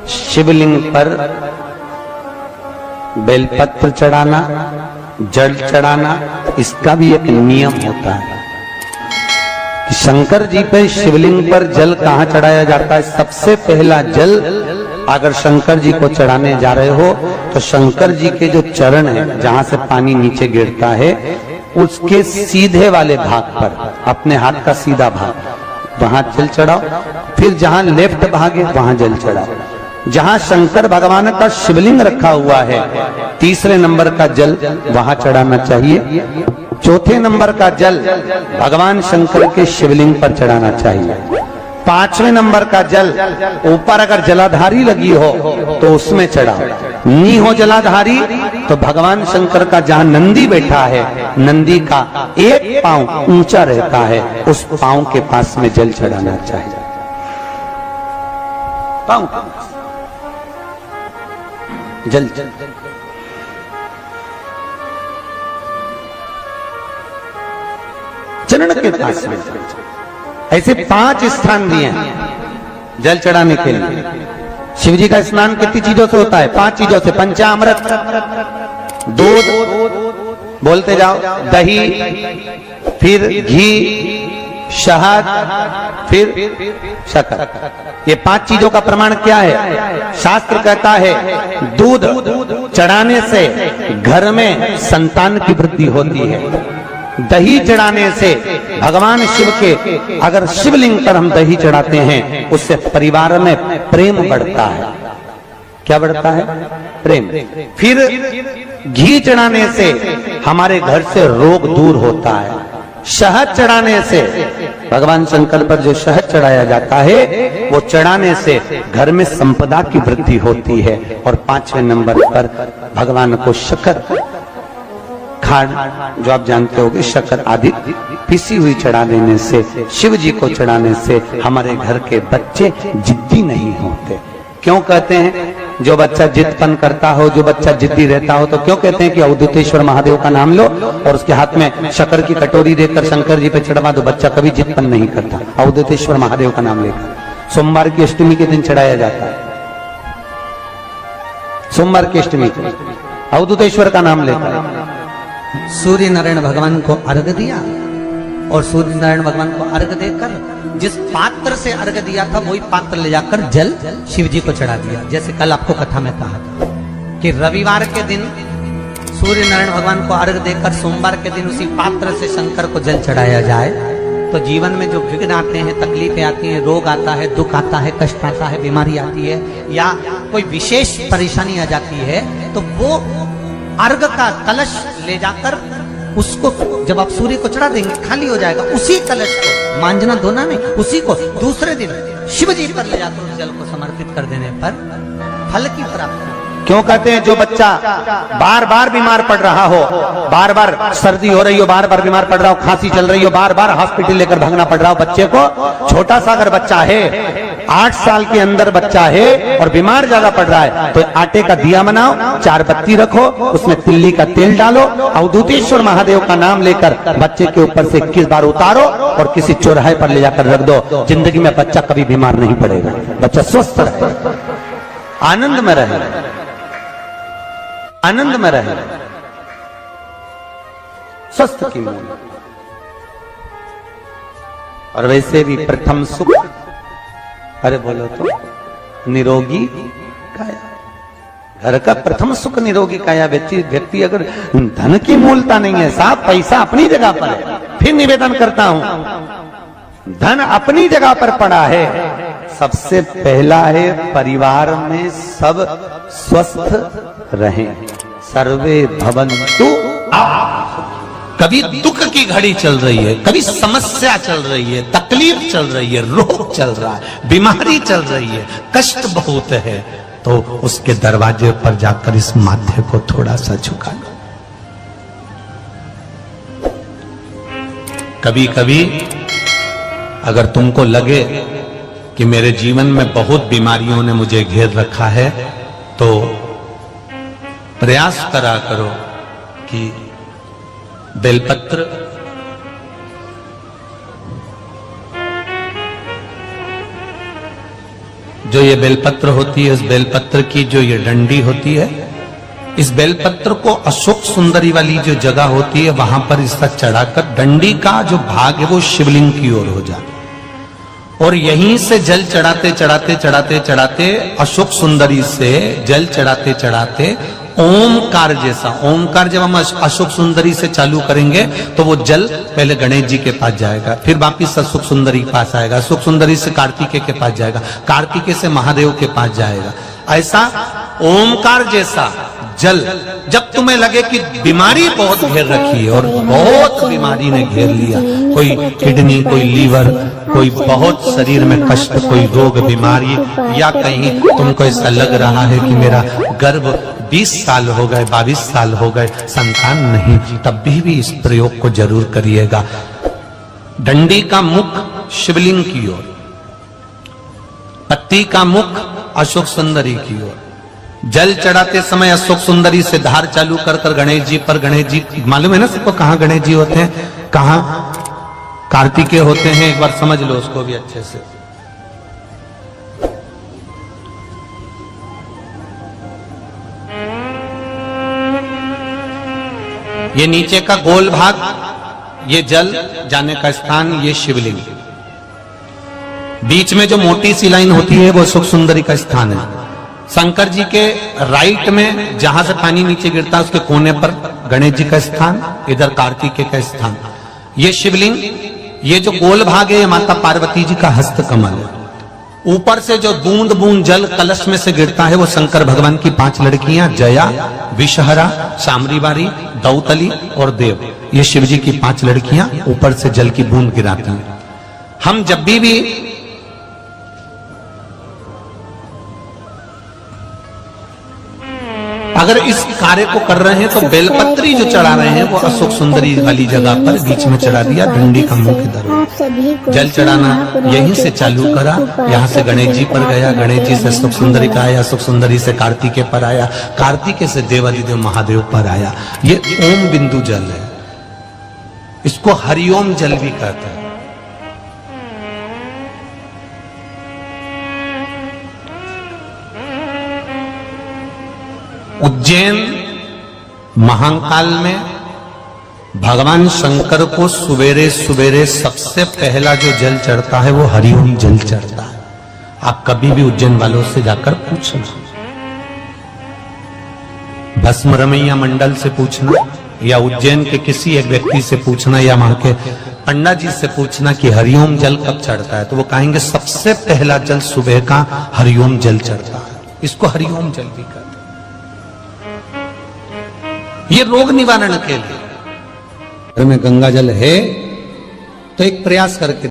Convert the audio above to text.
शिवलिंग पर बेलपत्र चढ़ाना, जल चढ़ाना, इसका भी एक नियम होता है कि शंकर जी पे शिवलिंग पर जल कहां चढ़ाया जाता है। सबसे पहला जल अगर शंकर जी को चढ़ाने जा रहे हो तो शंकर जी के जो चरण है, जहां से पानी नीचे गिरता है, उसके सीधे वाले भाग पर, अपने हाथ का सीधा भाग, वहां जल चढ़ाओ। फिर जहां लेफ्ट भाग है वहां जल चढ़ाओ। जहां शंकर भगवान का शिवलिंग रखा हुआ है, तीसरे नंबर का जल वहां चढ़ाना चाहिए। चौथे नंबर का जल भगवान शंकर के शिवलिंग पर चढ़ाना चाहिए। पांचवें नंबर का जल ऊपर अगर जलाधारी लगी हो तो उसमें चढ़ाओ। नी हो जलाधारी तो भगवान शंकर का जहां नंदी बैठा है, नंदी का एक पांव ऊंचा रहता है, उस पांव के पास में जल चढ़ाना चाहिए। पांव जल चरण के पास में। ऐसे 5 स्थान दिए हैं जल चढ़ाने के लिए। शिव जी का स्नान कितनी चीजों से होता है? 5 चीजों से। पंचामृत, दूध, बोलते जाओ, दही, फिर घी, शहद, फिर शक्कर। ये 5 चीजों का प्रमाण क्या है? शास्त्र कहता है दूध चढ़ाने से घर में संतान की वृद्धि होती है। दही चढ़ाने से भगवान शिव के, अगर शिवलिंग पर हम दही चढ़ाते हैं, उससे परिवार में प्रेम बढ़ता है। क्या बढ़ता है? प्रेम। फिर घी चढ़ाने से हमारे घर से रोग दूर होता है। शहद चढ़ाने से, भगवान शंकर पर जो शहद चढ़ाया जाता है, वो चढ़ाने से घर में संपदा की वृद्धि होती है। और 5वें नंबर पर भगवान को शक्कर, खांड जो आप जानते होंगे, शक्कर आदि पिसी हुई चढ़ा देने से, शिव जी को चढ़ाने से हमारे घर के बच्चे जिद्दी नहीं होते। क्यों कहते हैं? जो बच्चा जिद्दपन करता हो, जो बच्चा जिद्दी रहता हो, तो क्यों कहते हैं कि अवधूतेश्वर महादेव का नाम लो और उसके हाथ में शक्कर की कटोरी देकर शंकर जी पे चढ़वा दो, बच्चा कभी जिद्दपन नहीं करता। अवधूतेश्वर महादेव का नाम लेकर सोमवार की अष्टमी के दिन चढ़ाया जाता है। सोमवार की अष्टमी को अवधूतेश्वर का नाम लेकर सूर्य नारायण भगवान को अर्घ दिया और सूर्य नारायण भगवान को अर्घ देकर जिस पात्र से अर्घ दिया था वही पात्र ले जाकर जल शिव जी को चढ़ा दिया। जैसे कल आपको कथा में कहा था कि रविवार के दिन सूर्य नारायण भगवान को अर्घ देकर सोमवार के दिन उसी पात्र से शंकर को जल चढ़ाया जाए तो जीवन में जो विघ्न आते हैं, तकलीफें आती हैं, रोग आता है, दुख आता है, कष्ट आता है, बीमारी आती है या कोई विशेष परेशानी आ जाती है, तो वो अर्घ का कलश ले जाकर उसको जब आप सूर्य को चढ़ा देंगे खाली हो जाएगा। उसी कलश को मांझना धोना नहीं, उसी को दूसरे दिन शिव जी पर ले जाकर उस जल को समर्पित कर देने पर फल की प्राप्ति। क्यों कहते हैं जो बच्चा बार बार बीमार पड़ रहा हो, बार बार सर्दी हो रही हो, बार बार बीमार पड़ रहा हो, खांसी चल रही हो, बार बार हॉस्पिटल लेकर भागना पड़ रहा हो बच्चे को, छोटा सा अगर बच्चा है, 8 साल के अंदर बच्चा है और बीमार ज्यादा पड़ रहा है, तो आटे का दिया बनाओ, 4 बत्ती रखो, उसमें तिल्ली का तेल डालो, अवधूतेश्वर महादेव का नाम लेकर बच्चे के ऊपर से 21 बार उतारो और किसी चौराहे पर ले जाकर रख दो। जिंदगी में बच्चा कभी बीमार नहीं पड़ेगा, बच्चा स्वस्थ रहे, आनंद में रहे, आनंद में रहे, स्वस्थ की मूल। और वैसे भी प्रथम सुख, अरे बोलो तो, निरोगी काया। घर का प्रथम सुख निरोगी काया। व्यक्ति अगर धन की मूलता नहीं है, साफ पैसा अपनी जगह पर है, फिर निवेदन करता हूं, धन अपनी जगह पर पड़ा है, सबसे पहला है परिवार में सब स्वस्थ रहें, सर्वे भवन्तु। कभी दुख की घड़ी चल रही है, कभी समस्या चल रही है, तकलीफ चल रही है, रोग चल रहा है, बीमारी चल रही है, कष्ट बहुत है, तो उसके दरवाजे पर जाकर इस माथे को थोड़ा सा झुका लो। कभी कभी अगर तुमको लगे कि मेरे जीवन में बहुत बीमारियों ने मुझे घेर रखा है, तो प्रयास करा करो कि बेलपत्र, जो ये बेलपत्र होती है, इस बेलपत्र की जो ये डंडी होती है, इस बेलपत्र को अशोक सुंदरी वाली जो जगह होती है वहां पर इसका चढ़ाकर डंडी का जो भाग है वो शिवलिंग की ओर हो जाता, और यहीं से जल चढ़ाते चढ़ाते चढ़ाते चढ़ाते अशोक सुंदरी से जल चढ़ाते चढ़ाते ओमकार जैसा, ओमकार जब हम अशोक सुंदरी से चालू करेंगे तो वो जल पहले गणेश जी के पास जाएगा, फिर वापिस अशोक सुंदरी के पास आएगा, अशोक सुंदरी से कार्तिकेय के पास जाएगा, कार्तिकेय से महादेव के पास जाएगा। ऐसा ओमकार जैसा जल, जब तुम्हें लगे कि बीमारी बहुत घेर रखी है और बहुत बीमारी ने घेर लिया, कोई किडनी, कोई लीवर, कोई बहुत शरीर में कष्ट, कोई रोग बीमारी, या कहीं तुमको ऐसा लग रहा है कि मेरा गर्भ 20 साल हो गए, 22 साल हो गए, संतान नहीं, तब भी इस प्रयोग को जरूर करिएगा। डंडी का मुख शिवलिंग की ओर, पत्ती का मुख अशोक सुंदरी की ओर, जल चढ़ाते समय अशोक सुंदरी से धार चालू कर कर गणेश जी पर, गणेश जी मालूम है ना सबको कहां गणेश जी होते हैं, कहां कार्तिकेय होते हैं, एक बार समझ लो उसको भी अच्छे से। ये नीचे का गोल भाग, ये जल जाने का स्थान, ये शिवलिंग, बीच में जो मोटी सी लाइन होती है वो अशोक सुंदरी का स्थान है। शंकर जी के राइट में जहां से पानी नीचे गिरता है उसके कोने पर गणेश जी का स्थान, इधर कार्तिकेय का स्थान। ये शिवलिंग, ये जो गोल भाग है ये माता पार्वती जी का हस्त कमल है। ऊपर से जो बूंद बूंद जल कलश में से गिरता है वो शंकर भगवान की 5 लड़कियां, जया, विषहरा, शामरीवारी, दौतली और देव, ये शिव जी की 5 लड़कियां ऊपर से जल की बूंद गिराती हैं। हम जब भी अगर इस कार्य को कर रहे हैं तो बेलपत्री जो चढ़ा रहे हैं वो अशोक सुंदरी वाली जगह पर बीच में चढ़ा दिया, डंडी का मुख इधर, जल चढ़ाना यहीं से चालू करा, यहाँ से गणेश जी पर गया, गणेश जी से अशोक सुंदरी का आया, अशोक सुंदरी से कार्तिकेय पर आया, कार्तिकेय से देवादिदेव महादेव पर आया। ये ओम बिंदु जल है, इसको हरिओम जल भी कहता है। उज्जैन महाकाल में भगवान शंकर को सवेरे सवेरे सबसे पहला जो जल चढ़ता है वो हरिओम जल चढ़ता है। आप कभी भी उज्जैन वालों से जाकर पूछना, भस्म रमैया मंडल से पूछना या उज्जैन के किसी एक व्यक्ति से पूछना या वहां के पंडा जी से पूछना कि हरिओम जल कब चढ़ता है, तो वो कहेंगे सबसे पहला जल सुबह का हरिओम जल चढ़ता है। इसको हरिओम जल भी कहते हैं। ये रोग निवारण के लिए। घर में गंगा जल है तो एक प्रयास करके